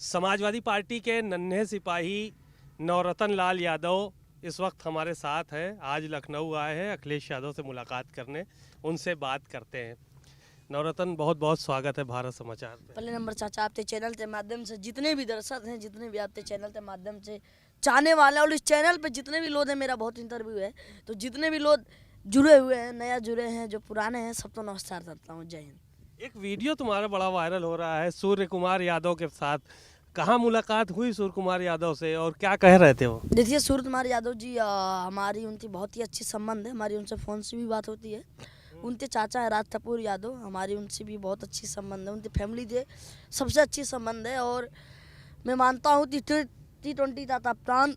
Samajwadi party के नन्हे सिपाही नवरतन लाल यादव इस वक्त हमारे साथ हैं। आज लखनऊ आए हैं अखिलेश यादव से मुलाकात करने, उनसे बात करते हैं। नवरतन, बहुत बहुत स्वागत है भारत समाचार पे। पहले नंबर चाचा, आपके चैनल के माध्यम से जितने भी दर्शक हैं, जितने भी आपके चैनल के माध्यम से चाहने वाले हैं, और इस चैनल पे जितने भी लोग हैं, मेरा बहुत इंटरव्यू है, तो जितने भी लोग जुड़े हुए हैं, नया जुड़े हैं, जो पुराने हैं, सबको नमस्कार करता हूँ। जय हिंद। एक वीडियो तुम्हारा बड़ा वायरल हो रहा है सूर्य कुमार यादव के साथ। कहाँ मुलाकात हुई सूर्य कुमार यादव से और क्या कह रहे थे वो? देखिए, सूर्य कुमार यादव जी, हमारी उनकी बहुत ही अच्छी संबंध है। हमारी उनसे फ़ोन से भी बात होती है। उनके चाचा है राज कपूर यादव, हमारी उनसे भी बहुत अच्छी संबंध है। उनकी फैमिली से सबसे अच्छी संबंध है। और मैं मानता हूँ कि T20 का कप्तान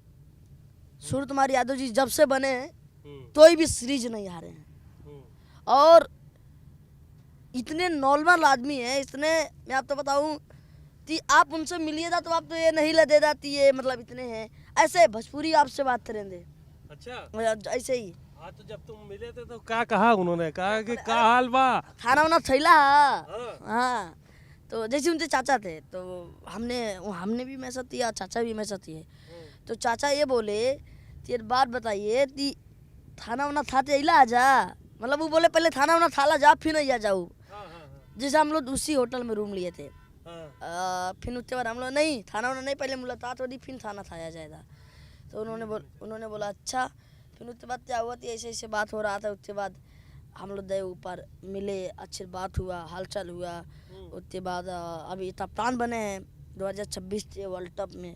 सूर्य कुमार यादव जी जब से बने हैं, कोई भी सीरीज नहीं हारे हैं। और इतने नॉर्मल आदमी हैं, इतने, मैं आपको बताऊँ कि आप उनसे मिलिएगा तो आप तो ये नहीं लगे जाती है, मतलब इतने हैं। ऐसे भोजपुरी आपसे बात करेंगे। अच्छा, ऐसे ही। हाँ, तो जब तुम मिले थे तो क्या कहा उन्होंने? कहा कि क्या हाल बा? खाना वाना थैला। हाँ, तो जैसे उनके चाचा थे, तो हमने भी मैसेज किया, चाचा भी मैसेज किए। तो चाचा ये बोले कि एक बात बताइए कि खाना वाना खाते अला आ जा, मतलब वो बोले पहले खाना वाना खा ला जा, फिर नहीं आ जाऊँ। जैसे हम लोग उसी होटल में रूम लिए थे। फिर उसके बाद हम लोग नहीं, खाना वाना नहीं, पहले मुलाकात होती फिर खाना खाया जाएगा। तो उन्होंने बोला अच्छा। फिर उसके बाद क्या हुआ कि ऐसे ऐसे बात हो रहा था। उसके बाद हम लोग गए ऊपर, मिले, अच्छी बात हुआ, हालचाल हुआ। उसके बाद अभी कप्तान बने हैं 2026 के वर्ल्ड कप में।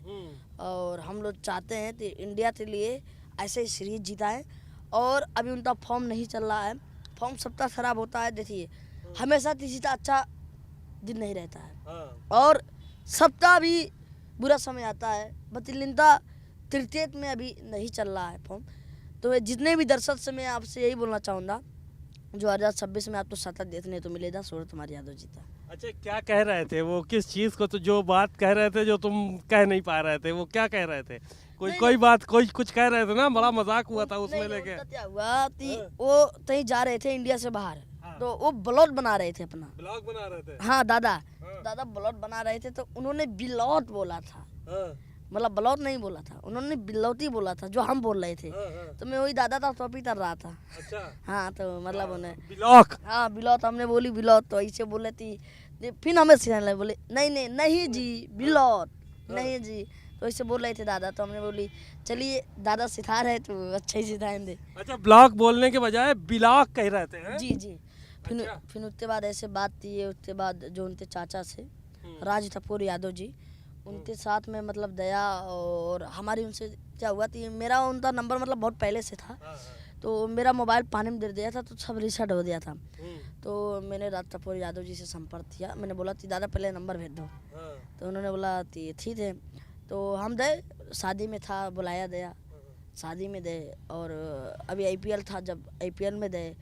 और हम लोग चाहते हैं कि इंडिया के लिए ऐसे ही सीरीज जीताएं। और अभी उनका फॉर्म नहीं चल रहा है, फॉर्म सबका खराब होता है। देखिए, हमेशा किसी का अच्छा दिन नहीं रहता है और सबका भी बुरा समय आता है। बतिलिंदा क्रिकेट में अभी नहीं चल रहा है फॉर्म। तो जितने भी दर्शक से मैं आपसे यही बोलना चाहूँगा, 2026 में आपको सतत देखने तो मिलेगा सूर्य कुमार यादव जीता। अच्छा, क्या कह रहे थे वो? किस चीज़ को? तो जो बात कह रहे थे जो तुम कह नहीं पा रहे थे, वो क्या कह रहे थे? कोई बात, कोई कुछ कह रहे थे ना, बड़ा मजाक हुआ था उसमें लेके। क्या हुआ कि वो कहीं जा रहे थे इंडिया से बाहर। तो वो ब्लॉग बना रहे थे, अपना ब्लॉग बना रहे थे। हाँ, दादा ब्लॉग बना रहे थे। तो उन्होंने बिलौट बोला था, मतलब ब्लॉग नहीं बोला था, उन्होंने बिलौती बोला था जो हम बोल रहे थे। तो मैं वही दादा का टॉपिक कर रहा था। अच्छा। हाँ, तो मतलब उन्हें ब्लॉग, हाँ बिलौत, हमने बोली बिलौत, तो ऐसे बोले थी। फिर हमें सिखाने लगे, बोले नहीं जी बिलौत नहीं जी, तो ऐसे बोल रहे थे दादा। तो हमने बोली चलिए दादा सिखा रहे तो अच्छा ही सिखाएंगे। अच्छा, ब्लॉग बोलने के बजाय ब्लॉग कह रहे थे? जी। फिर उसके बाद ऐसे बात की। उसके बाद जो उनके चाचा से राज कपूर यादव जी, उनके साथ में मतलब दया, और हमारी उनसे क्या हुआ कि मेरा उनका नंबर मतलब बहुत पहले से था। तो मेरा मोबाइल पानी में गिर दिया था, तो सब रिसेट हो गया था। तो मैंने राज कपूर यादव जी से संपर्क किया। मैंने बोला कि दादा पहले नंबर भेज दो। तो उन्होंने बोला कि ठीक है। तो हम गए, शादी में था, बुलाया गया, शादी में गए। और अभी IPL था, जब IPL में गए।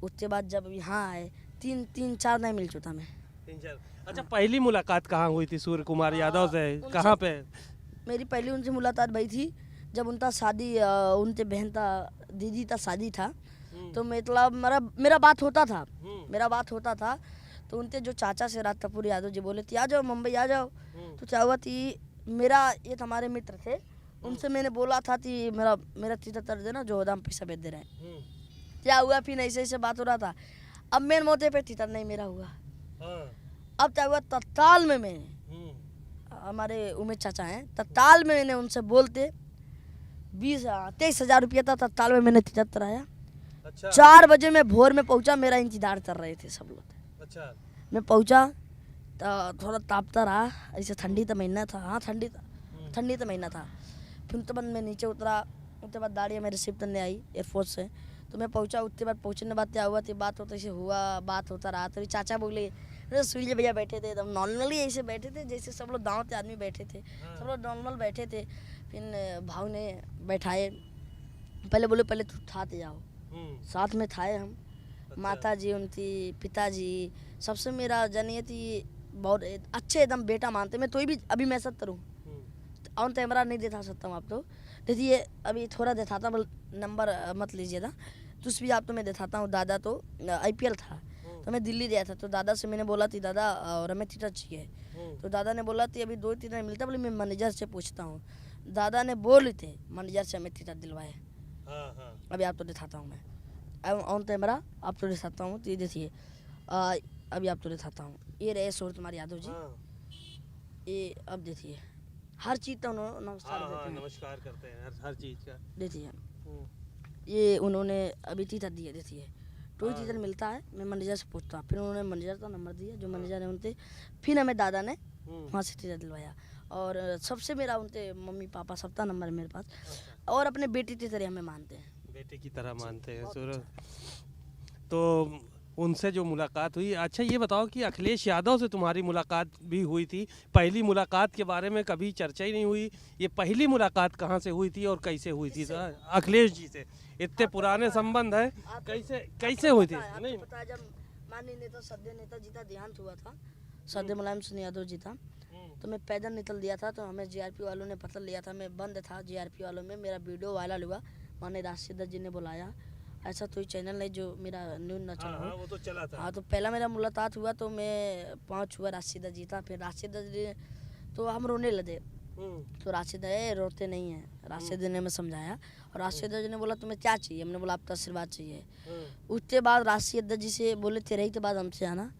उसके बाद जब यहाँ आए, तीन चार नहीं मिल चुका मैं। अच्छा, पहली मुलाकात कहाँ हुई थी सूर्य कुमार यादव से? कहाँ पे? मेरी पहली उनसे मुलाकात भई थी जब उनका शादी, उनके बहन का, दीदी का शादी था। तो मतलब मेरा बात होता था। तो उनके जो चाचा से राज कपूर यादव जी बोले थे आ जाओ मुंबई आ जाओ। तो क्या हुआ कि मेरा ये हमारे मित्र थे, उनसे मैंने बोला था कि मेरा 73 देना, जो दाम पैसा भेज दे रहे हैं। क्या हुआ, फिर ऐसे ऐसे बात हो रहा था। अब मेन मोते पे तितर नहीं मेरा हुआ। अब क्या हुआ, तत्काल में मैंने, हमारे उमेश चाचा हैं, तत्काल में मैंने उनसे बोलते 23,000 रुपया था। तत्काल में मैंने तितर आया। अच्छा। 4 बजे मैं भोर में पहुंचा, मेरा इंतजार कर रहे थे सब लोग। अच्छा। मैं पहुंचा तो थोड़ा तापता रहा, ऐसे ठंडी का महीना था। हाँ, ठंडी का महीना था। फिर तो बाद मैं नीचे उतरा। उसके बाद गाड़ी मेरे रिसीव करने आई एयरफोर्स से। तो मैं पहुंचा। उसके बाद पहुंचने के बाद क्या हुआ, बात होता ऐसे हुआ, बात होता रहा। तो चाचा बोले, सूर्य भैया बैठे थे एकदम नॉर्मली, ऐसे बैठे थे जैसे सब लोग गाँव के आदमी बैठे थे। सब लोग नॉर्मल बैठे थे। फिर भाव ने बैठाए, पहले बोले पहले तू खाते जाओ। साथ में खाए हम। अच्छा। माता जी, उनकी पिताजी, सबसे मेरा जानिए थी बहुत अच्छे एकदम बेटा मानते। मैं तो भी अभी मैं सब करूँ ऑन कैमरा नहीं दिखा सकता हूँ आप तो। देखिए अभी थोड़ा दिखाता हूँ, नंबर मत लीजिएगा। तो उस भी आप तो मैं दिखाता हूँ। दादा तो IPL था, तो मैं दिल्ली गया था, तो दादा से मैंने बोला थी दादा और हमें थिएटर चाहिए। तो दादा ने बोला थी अभी 2 थिएटर मिलता, बोले मैं मैनेजर से पूछता हूँ। दादा ने बोले थे मैनेजर से हमें थिएटर दिलवाए। अभी आपको दिखाता हूँ, मैं ऑन कैमरा आपको दिखाता हूँ। तो ये देखिए अभी आपको दिखाता हूँ, ये रहे सूरज कुमार यादव जी। ये अब देखिए हर चीज़ तो उन्होंने नमस्कार करते हैं हर चीज़ का। देखिए ये उन्होंने अभी थिएटर दिए, देखिए तो थिएटर मिलता है, मैं मैनेजर से पूछता हूँ। फिर उन्होंने मैनेजर का नंबर दिया, जो मैनेजर है उनसे फिर हमें दादा ने वहाँ से थिएटर दिलवाया। और सबसे मेरा उनसे मम्मी पापा सबका नंबर है मेरे पास, और अपने बेटी की तरह हमें मानते हैं, बेटे की तरह मानते हैं सूरज। तो उनसे जो मुलाकात हुई, अच्छा ये बताओ कि अखिलेश यादव से तुम्हारी मुलाकात भी हुई थी। पहली मुलाकात के बारे में कभी चर्चा ही नहीं हुई। ये पहली मुलाकात कहाँ से हुई थी और कैसे हुई थी अखिलेश जी से? इतने पुराने संबंध है, कैसे हुई थी? नहीं पता है, जब माननीय नेता सद्य नेता जी का देहांत हुआ था, सद्य मुलायम सिंह यादव जी था, तो मैं पैदल निकल दिया था। तो हमें जीआरपी वालों ने पकड़ लिया था, मैं बंद था जीआरपी वालों में। मेरा वीडियो वायरल हुआ, माननीय राशिद जी ने बुलाया। ऐसा कोई चैनल है जो मेरा न्यूज़ न चला हो। वो तो चला था। हाँ, तो पहला मेरा मुलाकात हुआ तो मैं पहुँच हुआ राशिद जी था। फिर राशिद जी तो हम रोने लगे, तो राशिद रोते नहीं हैं। राशिद ने हमें समझाया, और राशिद जी ने बोला तुम्हें क्या चाहिए? हमने बोला आपका आशीर्वाद चाहिए। उसके बाद राशिद जी से बोले तेरही के बाद हमसे आना,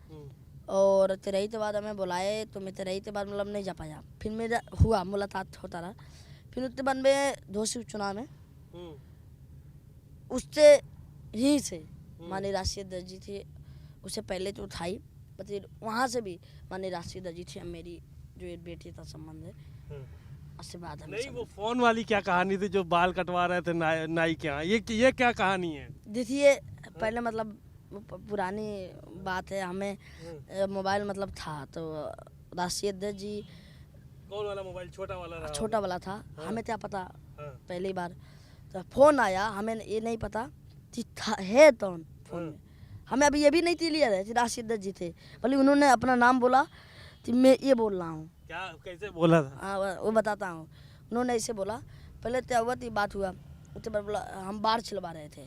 और तेरही के बाद हमें बुलाए। तो मैं तेरही के बाद मतलब नहीं जा पाया। फिर मेरा हुआ मुलाकात होता रहा। फिर उसके बाद में दोषी उपचुनाव में उससे ही से माननीय राशिद जी थे, उससे पहले तो उठाई, फिर वहाँ से भी माननीय राशिद जी थी। मेरी जो एक बेटी था संबंध है, आशीर्वाद है। नहीं, वो फोन वाली क्या कहानी थी जो बाल कटवा रहे थे नाई के यहाँ, ये क्या कहानी है? देखिए पहले मतलब पुरानी बात है, हमें मोबाइल मतलब था, तो राशिद जी कौन वाला मोबाइल? छोटा वाला रहा? छोटा वाला था। हमें क्या पता, पहली बार तो फोन आया, हमें ये नहीं पता कि है कौन फोन में। हमें अभी ये भी नहीं क्लियर है कि राशिद जी थे, भले उन्होंने अपना नाम बोला कि मैं ये बोल रहा हूँ। क्या कैसे बोला था? हाँ वो बताता हूँ। उन्होंने ऐसे बोला, पहले क्या हुआ थी, बात हुआ उसके बाद बोला हम बाढ़ छिलवा रहे थे।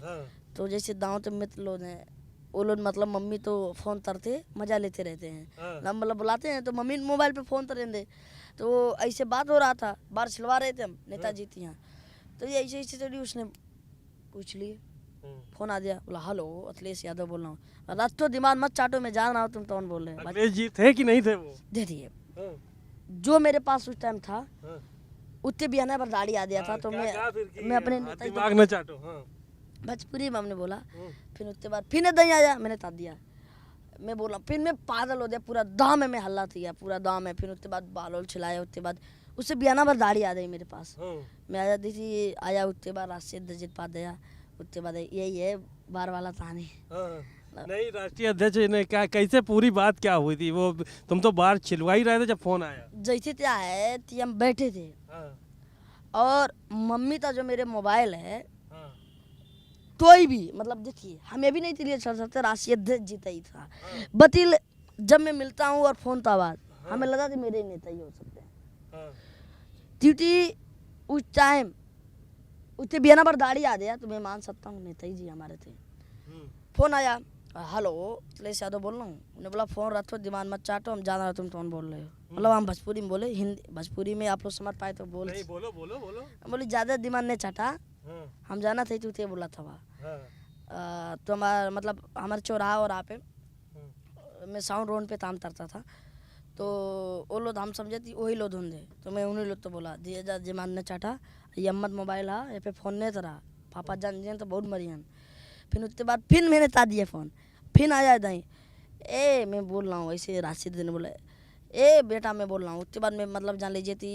तो जैसे गाँव के मित्र लोग हैं, वो लोग मतलब मम्मी तो फ़ोन करते मज़ा लेते रहते हैं, हम मतलब बुलाते हैं तो मम्मी मोबाइल पे फ़ोन करेंगे। तो ऐसे बात हो रहा था, बाढ़ छिलवा रहे थे हम नेताजी के यहाँ। तो ये ऐसे चली, उसने पूछ लिए, फोन आ गया, बोला हेलो अखिलेश यादव बोल रहा हूँ। रात तो दिमाग मत चाटो, मैं जान रहा हूँ तुम कौन बोल रहे हो। अखिलेश जी थे कि नहीं थे? वो दे दिए जो मेरे पास उस टाइम था, उतने भी आना पर गाड़ी आ गया था। तो मैं अपने दिमाग न चाटो भोजपुरी में हमने बोला। फिर उसके बाद फिर नहीं आया, मैंने ता दिया, मैं बोला, फिर मैं पागल हो गया, पूरा दाम में हल्ला किया, पूरा दाम है। फिर उसके बाद बाल छिलाया, उसके बाद उससे बियाना पर दाढ़ी आ गई मेरे पास। मैं आया दी थी, आया उसके बाद राशिद जी पा दिया। उसके बाद यही है बार वाला कहानी। नहीं, राष्ट्रीय अध्यक्ष ने क्या, कैसे पूरी बात क्या हुई थी? वो तुम तो बाहर छिलवा ही रहे थे जब फोन आया। जैसे क्या है कि हम बैठे थे, और मम्मी का जो मेरे मोबाइल है, कोई भी मतलब देखिए हमें भी नहीं क्लियर चल सकता, राशिद जी ही था। बतिल जब मैं मिलता हूँ और फोन का आवाज, हमें लगा कि मेरे नेता ही हो सकते हैं। क्योंकि उस टाइम उससे बियाना पर दाढ़ी आ गया, तो मैं मान सकता हूँ नेता जी हमारे थे। फोन आया, हेलो अखिलेश यादव बोल रहा हूँ। उन्होंने बोला फोन रखो, दिमाग मत चाटो, हम जान रहे तुम कौन बोल रहे हो। मतलब हम भोजपुरी में बोले, हिंदी भोजपुरी में आप लोग समझ पाए तो बोल। नहीं, बोलो बोलो बोलो। बोली ज़्यादा दिमाग नहीं चाटा, हम जाना थे तू बोला था वहाँ। तो हमारा मतलब हमारे चौराहा और पे मैं साउंड रोड पे काम करता था। तो वो लोग हम समझे थी वही लोग ढूंढे, तो मैं उन्हीं लोग तो बोला दिए जा दिमाग ने चाटा, ये अम्मद मोबाइल है, ये पे फ़ोन नहीं तरा, पापा जान जियन तो बहुत मरियन। फिर उसके बाद फिर मैंने ता दिया फ़ोन, फिर आया दही, ए मैं बोल रहा हूँ ऐसे। राशिद ने बोला ए बेटा मैं बोल रहा हूँ। उसके बाद मैं मतलब जान लीजिए थी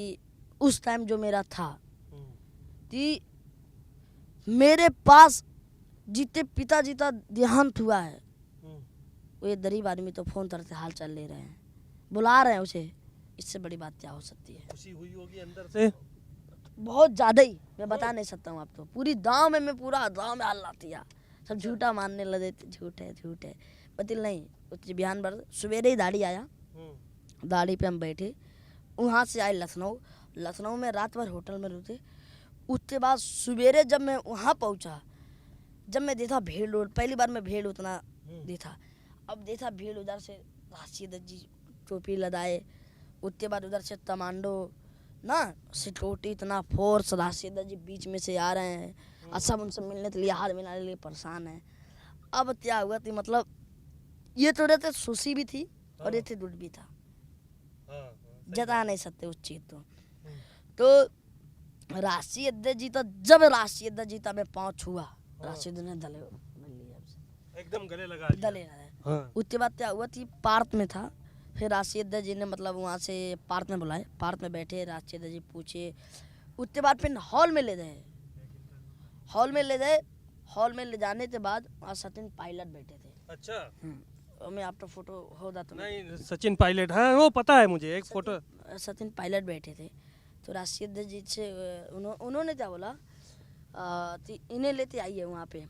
उस टाइम जो मेरा था कि मेरे पास जितने पिताजी का देहांत हुआ है, वो ये गरीब आदमी तो फ़ोन करते हाल चाल ले रहे हैं, बुला रहे हैं उसे। इससे बड़ी बात क्या हो सकती है? खुशी हुई होगी अंदर से बहुत ज़्यादा ही, मैं बता नहीं सकता हूँ आपको। पूरी गाँव में मैं पूरा गाँव में हल्ला किया, सब झूठा मानने लगे, झूठ है बतिल नहीं। उसके बिहान भर सवेरे ही दाढ़ी आया, दाढ़ी पे हम बैठे, वहाँ से आए लखनऊ में रात भर होटल में रुके। उसके बाद सवेरे जब मैं वहाँ पहुँचा, जब मैं देखा भीड़, पहली बार मैं भीड़ उतना देखा, अब देखा भीड़ उधर से राशिद जी टोपी लगाए, उसके बाद उधर से तमांडो ना सिक्योरिटी इतना फोर्स, राशिद जी बीच में से आ रहे हैं और सब उनसे मिलने के लिए हाथ मिलाने के लिए परेशान है। अब क्या हुआ कि मतलब ये तो रहते सुशी भी थी और ये थे दुड भी था, जता नहीं सकते उस चीज तो राशिद जीता। जब राशिद जीता मैं पाँव छुआ, राशिद ने दले एकदम गले लगा दले उसके बाद क्या हुआ थी पार्क में था, फिर राशिद जी ने मतलब वहाँ से पार्क में बुलाए, पार्क में बैठे, राशिद जी पूछे, उसके बाद फिर हॉल में ले गए, हॉल में ले जाने के बाद वहाँ सचिन पायलट बैठे थे। अच्छा, मैं आपका फोटो होगा तो नहीं सचिन पायलट, हाँ वो पता है मुझे, एक फोटो सचिन पायलट बैठे थे। तो राशिद जी से उन्होंने क्या बोला, इन्हें लेते आइए वहाँ पे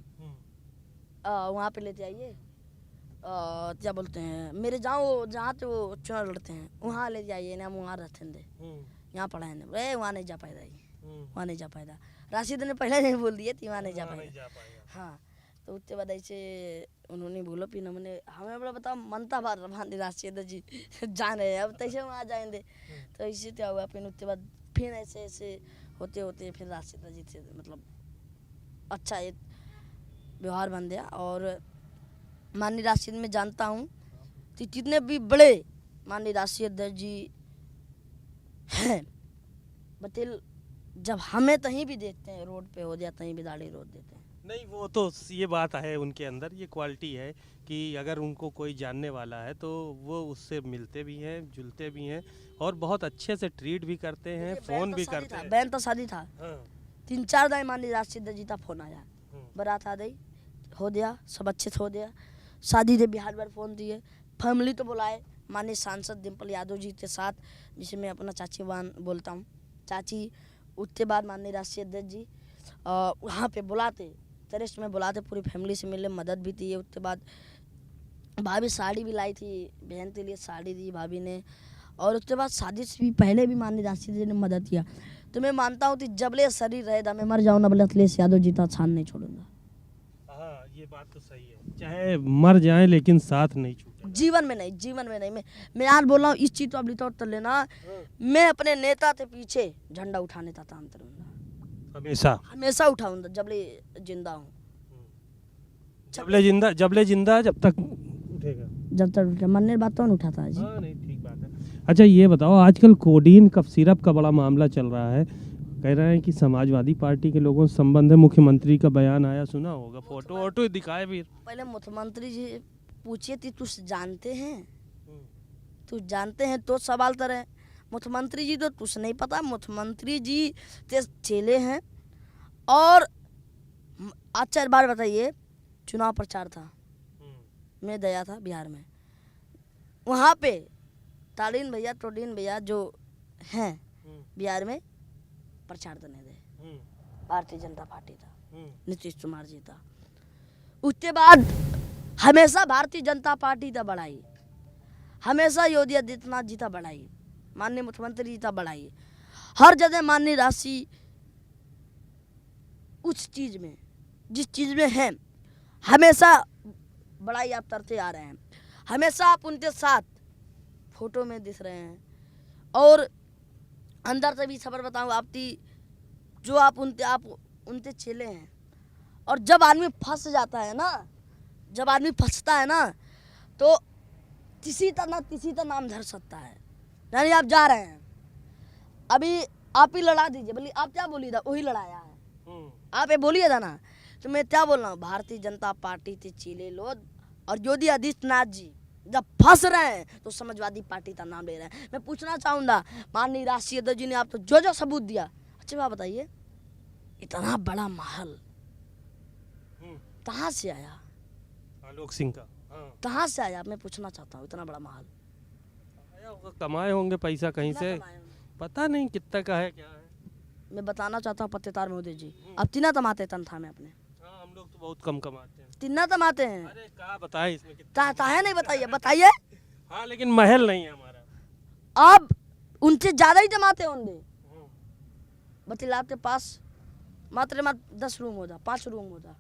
लेते आइए, क्या बोलते हैं मेरे जाओ जहाँ से वो चुनाव लड़ते हैं वहाँ ले जाइए ना, हम वहाँ रहते थे, यहाँ पढ़ाए ना, अरे वहाँ नहीं जा पाएगा, वहाँ नहीं जा पाएगा। राशिद ने पहले नहीं बोल दिए थी वहाँ नहीं जा पाएगा। हाँ, तो उसके बाद ऐसे उन्होंने बोला फिर हमने हमें बोला बताओ मनता बार भांति राशिद जी जान रहे हैं, अब तैसे वहाँ जाएंगे। तो इसी क्या हुआ, फिर उसके बाद फिर ऐसे होते होते फिर राशिद जी से मतलब अच्छा एक व्यवहार बन गया। और माननीय राशिद में जानता हूँ कि कितने भी बड़े माननीय राशिद जी हैं, बतिल जब हमें कहीं भी देखते हैं रोड पे हो जाए कहीं भी दाढ़ी रोड देते हैं। नहीं वो तो ये बात है उनके अंदर, ये क्वालिटी है कि अगर उनको कोई जानने वाला है तो वो उससे मिलते भी हैं, जुलते भी हैं और बहुत अच्छे से ट्रीट भी करते हैं, फोन भी करते हैं। बैन तो शादी था, 3-4 दिन माननीय राशिद जी का फोन आया, बारात आ गई, हो गया सब अच्छे से हो गया, शादी थे बिहार भर फोन दिए, फैमिली तो बुलाए, माननीय सांसद डिम्पल यादव जी के साथ, जिसे मैं अपना चाची बोलता हूँ, चाची। उसके बाद माननीय राशिद जी वहाँ पे बुलाते, टेरेस में बुलाते, पूरी फैमिली से मिलने मदद भी दी। उसके बाद भाभी साड़ी भी लाई थी, बहन के लिए साड़ी दी भाभी ने, और उसके बाद शादी से भी पहले भी माननीय राशिद जी ने मदद किया। तो मैं मानता हूँ कि जबले शरीर रहेगा मैं मर जाऊँ ना, बोले अखिलेश यादव जी का छान नहीं छोड़ूंगा। हाँ ये बात तो सही है, चाहे मर जाए लेकिन साथ नहीं छूटे, जीवन में नहीं। मैं आज बोल रहा हूँ इस चीज तो अब तो लेना, मैं अपने नेता के पीछे झंडा उठाने का काम करूंगा, हमेशा उठाऊंगा जबले जिंदा हूँ। जबले जिंदा जब तक उठेगा, जब तक मरने बात तो नहीं उठाता जी। हाँ नहीं ठीक बात है। अच्छा ये बताओ, आजकल कोडीन कफ सिरप का बड़ा मामला चल रहा है, कह रहे हैं कि समाजवादी पार्टी के लोगों से संबंध है, मुख्यमंत्री का बयान आया, सुना होगा, फोटो वोटो दिखाए भी। पहले मुख्यमंत्री जी पूछिए थी तू जानते हैं तो सवाल करे, मुख्यमंत्री जी तो तुझे नहीं पता, मुख्यमंत्री जी ते चेले हैं। और अच्छा बार बताइए, चुनाव प्रचार था, मैं गया था बिहार में, वहाँ पे टोडीन भैया जो हैं बिहार में प्रचार करने दे, भारतीय जनता पार्टी था, नीतीश कुमार जी था। उसके बाद हमेशा भारतीय जनता पार्टी था बढ़ाई, हमेशा योगी आदित्यनाथ जी था बढ़ाई, माननीय मुख्यमंत्री जी था बढ़ाई, हर जगह माननीय राशि उस चीज में जिस चीज में है हमेशा बढ़ाई आप करते आ रहे हैं, हमेशा आप उनके साथ फोटो में दिख रहे हैं। और अंदर से भी खबर बताऊँ आपकी, जो आप उनके चेले हैं। और जब आदमी फंस जाता है ना, जब आदमी फंसता है ना, तो किसी का नाम धर सकता है। यानी आप जा रहे हैं, अभी आप ही लड़ा दीजिए, बोली आप क्या बोली था, वही लड़ाया है, आप ये बोलिए था ना, तो मैं क्या बोल रहा हूँ, भारतीय जनता पार्टी के चेले लोग और योगी आदित्यनाथ जी जब फंस रहे हैं तो समाजवादी पार्टी का नाम ले रहे हैं। मैं पूछना चाहूँगा माननीय राशिद जी ने आप तो जो सबूत दिया, अच्छा बात बताइए, इतना बड़ा महल कहाँ से आया, आलोक सिंह का कहाँ से आया, मैं पूछना चाहता हूँ, इतना बड़ा महल कमाए होंगे पैसा कहीं से, पता नहीं कितना का है क्या है। मैं बताना चाहता हूँ पत्तेदार महोदय जी, अब तीना कमाते तनख्वाह में अपने, हम लोग तो बहुत कम कमाते हैं, तीना कमाते हैं। अरे क्या बताएं इसमें कितना है, नहीं बताइए। हाँ लेकिन महल नहीं है हमारा, आप उनसे ज्यादा ही जमाते होंगे। बतिल आपके पास मात्र 10 रूम होता, 5 रूम होता,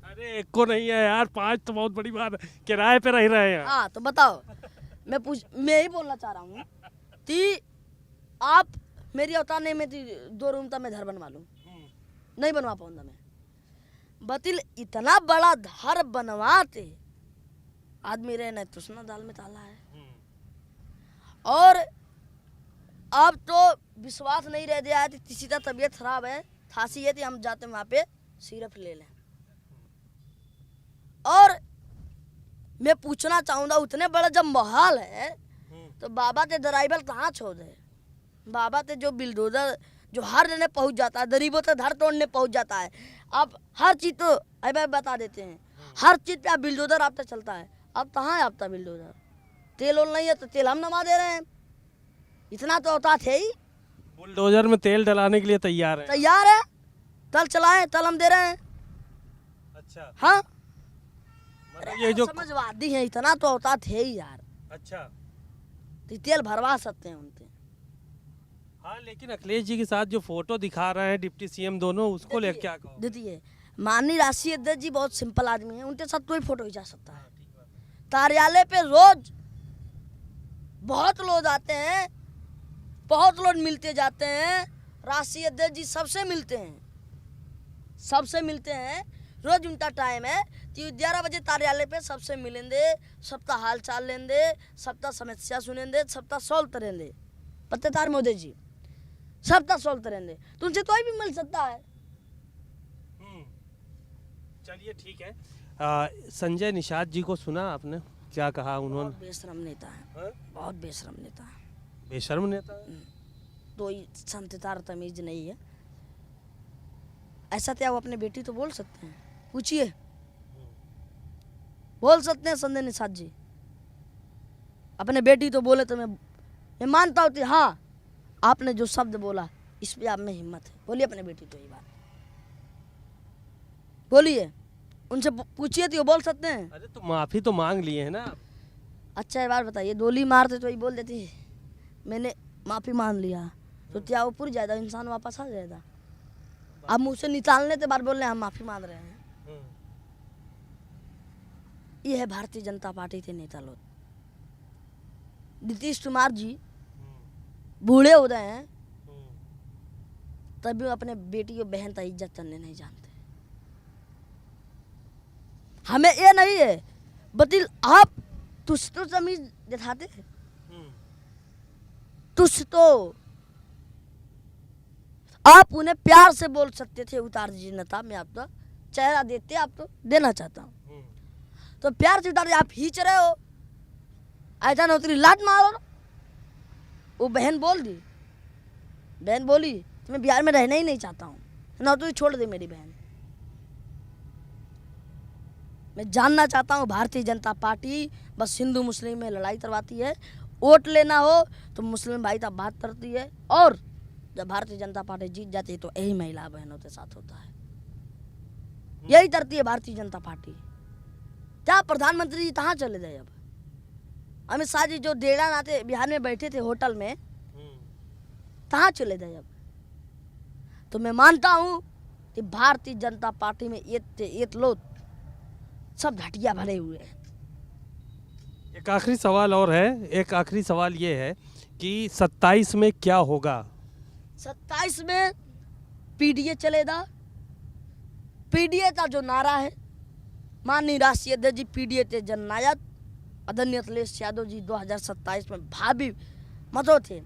अरे एक को नहीं है यार, 5 तो बहुत बड़ी बात है, किराए पे रह रहे हैं। हाँ तो बताओ, मैं ही बोलना चाह रहा हूँ कि आप मेरी औकात नहीं में 2 रूम तक मैं घर बनवा लूँ, नहीं बनवा पाऊंगा मैं। बतिल इतना बड़ा घर बनवाते आदमी रहे नहीं तो सुना दाल में ताला है। और अब तो विश्वास नहीं रह गया है कि किसी का तबीयत खराब है, खांसी है, तो हम जाते वहाँ पे सिरप ले लें। और मैं पूछना चाहूँगा, उतने बड़ा जब माहौल है तो बाबा के ड्राइवर कहाँ छोड़ दे? बाबा के जो बिल्डोजर जो हर जने पहुँच जाता है, गरीबों से घर तोड़ने पहुँच जाता है। अब हर चीज़ तो अब बता देते हैं, हर चीज़ पे आप बिल्डोजर आपका चलता है। अब कहाँ है आपका बिल्डोजर? तेल ओल नहीं है तो तेल हम नवा दे रहे हैं, इतना तो औकात है ही। बुलडोजर में तेल डलाने के लिए तैयार है। तैयार है, तल चलाएं, तल हम दे रहे हैं। अच्छा, हाँ मतलब ये जो समझवादी है, इतना तो औकात है ही यार। अच्छा, तो तेल भरवा सकते हैं उनसे। हाँ, लेकिन अखिलेश जी के साथ जो फोटो दिखा रहे हैं डिप्टी सीएम दोनों, उसको लेकर क्या कहो? देखिए, माननीय राष्ट्रीय अध्यक्ष जी बहुत सिंपल आदमी है, उनके साथ कोई फोटो खिंचा सकता है। कार्यालय पे रोज बहुत लोग आते हैं, बहुत लोग मिलते जाते हैं। राष्ट्रीय अध्यक्ष जी सबसे मिलते हैं, सबसे मिलते हैं। रोज उनका टाइम है कि 11 बजे कार्यालय पे सबसे मिलेंगे, सबका हाल चाल लेंगे, सबका समस्या सुनेंगे, सबका सॉल्व करेंगे। पत्रकार मोदी जी सबका सॉल्व करेंगे, तो उनसे कोई भी मिल सकता है। चलिए ठीक है। संजय निषाद जी को सुना आपने, क्या कहा उन्होंने? बहुत बेशरम नेता है, बहुत बेशरम नेता है, बेशर्म नेता है। कोई संततार तमीज नहीं है। ऐसा क्या वो अपने बेटी तो बोल सकते हैं? पूछिए, बोल सकते हैं संजय निषाद जी? अपने बेटी तो बोले तो मैं मानता हूँ कि हाँ आपने जो शब्द बोला इस पे आप में हिम्मत है। बोलिए अपने बेटी तो ये बात बोलिए, उनसे पूछिए तो ये बोल सकते हैं। अरे तो माफी तो मांग लिए है ना। अच्छा एक बार बताइए, गोली मारते तो ये बोल देती मैंने माफी मान लिया, तो क्या वो पूरी जाएगा, इंसान वापस आ जाएगा? अब मुँह से निकालने के बाद बोल रहे हैं हम माफी मांग रहे हैं। ये है भारतीय जनता पार्टी के नेता लोग। नीतीश कुमार जी बूढ़े हो रहे हैं, तभी वो अपने बेटी और बहन का इज्जत करने नहीं जानते। हमें ये नहीं है, बतिल आप तुझ तो तमीज दिखाते, तुझ तो आप उन्हें प्यार से बोल सकते थे, उतार दीजिए नेता, मैं आपका चेहरा देते आप तो देना चाहता हूँ, तो प्यार से उतार, आप खींच रहे हो, ऐसा ना उतरी लात मारो। वो बहन बोल दी, बहन बोली तो मैं बिहार में रहना ही नहीं चाहता हूँ, ना तो छोड़ दे मेरी बहन। मैं जानना चाहता हूँ, भारतीय जनता पार्टी बस हिंदू मुस्लिम में लड़ाई करवाती है, वोट लेना हो तो मुस्लिम भाई का बात करती है, और जब भारतीय जनता पार्टी जीत जाती है तो यही महिला बहनों के साथ होता है, यही करती है भारतीय जनता पार्टी। क्या प्रधानमंत्री जी कहाँ चले गए? अब अमित शाह जी जो डेरा नाते बिहार में बैठे थे होटल में, कहाँ चले गए अब? तो मैं मानता हूँ कि भारतीय जनता पार्टी में एक लोग सब घटिया भरे हुए हैं। एक आखिरी सवाल और है, एक आखिरी सवाल ये है कि 27 में क्या होगा? 27 में पीडीए चलेगा। पीडीए का जो नारा है, माननीय राष्ट्रीय अध्यक्ष जी पीडीए के जननायक आदरणीय अखिलेश यादव जी 2027 में भावी मतों थे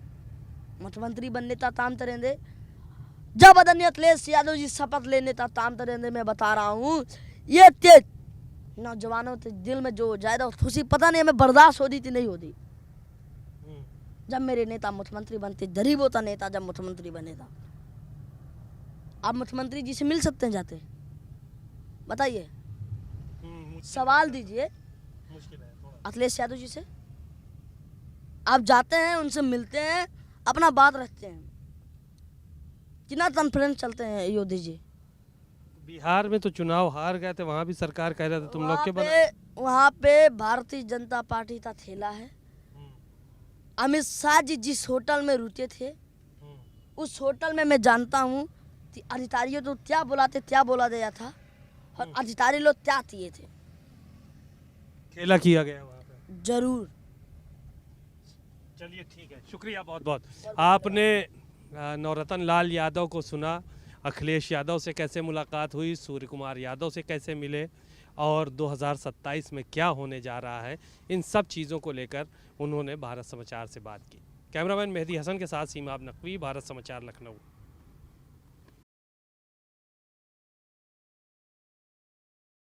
मुख्यमंत्री बनने का काम करेंगे। जब आदरणीय अखिलेश यादव जी शपथ लेने का काम करेंगे, मैं बता रहा हूँ ये तेज नौजवानों के दिल में जो जायदा खुशी पता नहीं हमें बर्दाश्त होती थी नहीं होती। जब मेरे नेता मुख्यमंत्री बनते, गरीबों का नेता जब मुख्यमंत्री बनेगा, आप मुख्यमंत्री जी से मिल सकते हैं जाते? बताइए, सवाल दीजिए अखिलेश यादव जी से। आप जाते हैं, उनसे मिलते हैं, अपना बात रखते हैं, कितना कॉन्फिडेंस चलते हैं योगी जी? बिहार में तो चुनाव हार गए थे, वहाँ भी सरकार कह रहे थे तुम लोग के वहाँ पे भारतीय जनता पार्टी का ठेला है। अमित शाह जी जिस होटल में रुके थे, उस होटल में मैं जानता हूँ कि अधिकारियों तो क्या बुलाते, क्या बोला गया था, और अधिकारी लोग त्याग दिए थे। खेला किया गया वहाँ पे। जरूर। चलिए ठीक है, शुक्रिया बहुत बहुत। आपने नवरत्न लाल यादव को सुना, अखिलेश यादव से कैसे मुलाकात हुई, सूर्य कुमार यादव से कैसे मिले और 2027 में क्या होने जा रहा है, इन सब चीज़ों को लेकर उन्होंने भारत समाचार से बात की। कैमरामैन मेहदी हसन के साथ सीमाब नकवी, भारत समाचार, लखनऊ।